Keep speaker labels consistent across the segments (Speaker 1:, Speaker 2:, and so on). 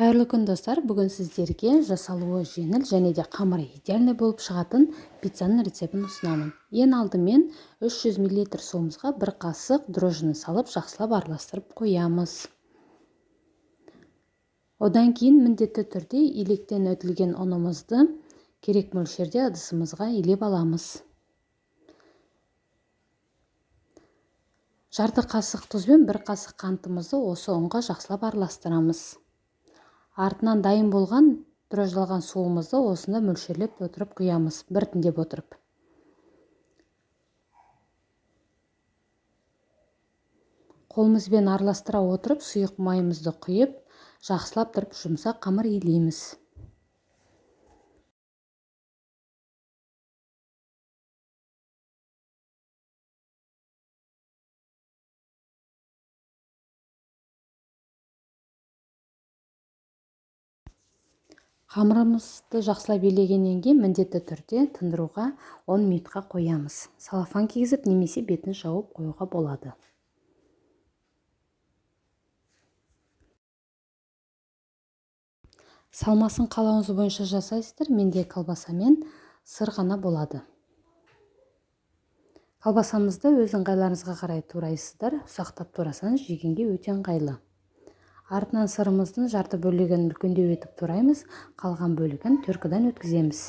Speaker 1: Қайырлы күн достар, бүгін сіздерге жасалуы жеңіл және де қамыры идеальный болып шығатын пиццаның рецептін ұсынамын. Ең алдымен 300 мл суымызға 1 қасық дрожжіні салып, жақсылап араластырып қоямыз. Одан кейін міндетті түрде илектен өтілген ұнымызды керек мөлшерде ыдысымызға илеп аламыз. Жарты қасық тұз бен 1 қасық қантымызды осы ұнға жақсылап араластырамыз. Артынан дайын болған дрожжалған суымызды осында мөлшерлеп отырып құямыз, біртіндеп отырып. Қолымызбен араластыра отырып, сұйық майымызды құйып, жақсылап тұрып жұмсақ қамыр илейміз. Қамырымызды жақсылап илегеннен кейін міндетті түрде тындыруға 10 минутқа қоямыз. Салафан кигізіп немесе бетін жауып қоюға болады. Салмасын қалауыңыз бойынша жасайсыздар, менде колбаса мен сыр ғана болады. Колбасамызды өз ыңғайларыңызға қарай турайсыздар, ұсақтап турасаңыз жегенге өте ыңғайлы. Артынан сырымыздың жарты бөлігін үлкендеу етіп тураймыз, қалған бөлігін төркідан өткіземіз.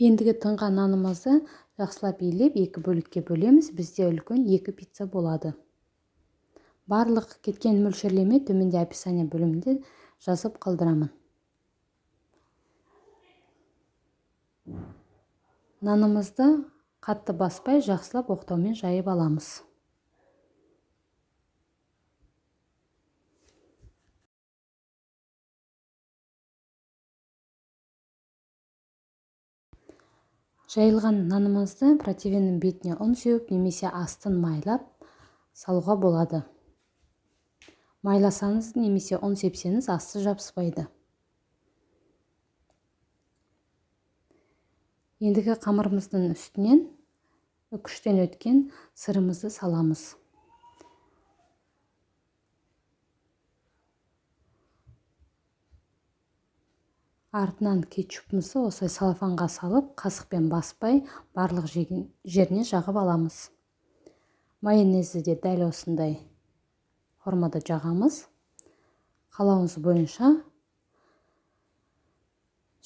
Speaker 1: Ендігі тынған нанымызды жақсылап илеп 2 бөлікке бөлеміз. Бізде үлкен 2 пицца болады. Барлық кеткен мөлшерлеме төменде описание бөлімінде жазып қалдырамын. Нанымызды қатты баспай, жақсылап оқтаумен жайып аламыз. Жайылған нанымызды противеннің бетіне ұн сеуіп, немесе астын майлап салуға болады. Майласаңыз немесе ұн сепсеңіз асты жабыспайды. Ендігі қамырымыздың үстінен үкіштен өткен сырымызды саламыз. Артынан кетчупымызды осылай салафанға салып, қасықпен баспай, барлық жеріне жағып аламыз. Майонезді де дәл осындай формада жағамыз. Қалауыңыз бойынша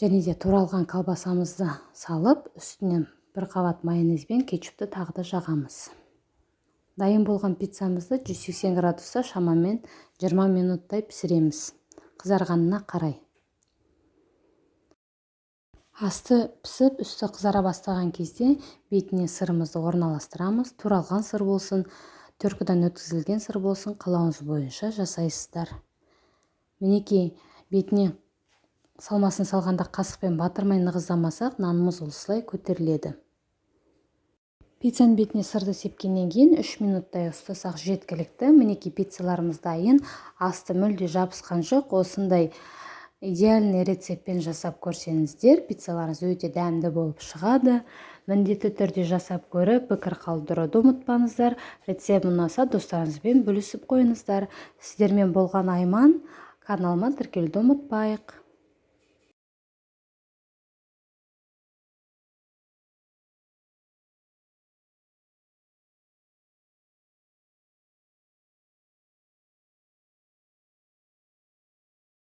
Speaker 1: және де туралған колбасамызды салып, үстінен 1 қабат майонез бен кетчупты тағы да жағамыз. Дайын болған пиццамызды 180 градуста шамамен 20 минуттай пісіреміз, қызарғанына қарай. Асты пісіп, үсті қызара бастаған кезде бетіне сырымызды орналастырамыз. Туралған сыр болсын, төркідан өткізілген сыр болсын, қалауыңыз бойынша жасайсыздар. Мінекей, бетіне салмасын салғанда қасықпен батырмай нығыздамасақ, нанымыз осылай көтеріледі. Пиццаның бетіне сырды сепкеннен кейін 3 минуттай ұстасақ жеткілікті. Мінекей, пиццаларымыз дайын. Асты мүлде жабысқан жоқ. Осындай идеальный рецептпен жасап көрсеңіздер, пиццаларыңыз өте дәмді болып шығады. Міндетті түрде жасап көріп, пікір қалдыруды ұмытпаңыздар. Рецепт ұнаса, достарыңызбен бөлісіп қойыңыздар. Сіздермен болған Айман. Каналыма тіркелуді ұмытпайық.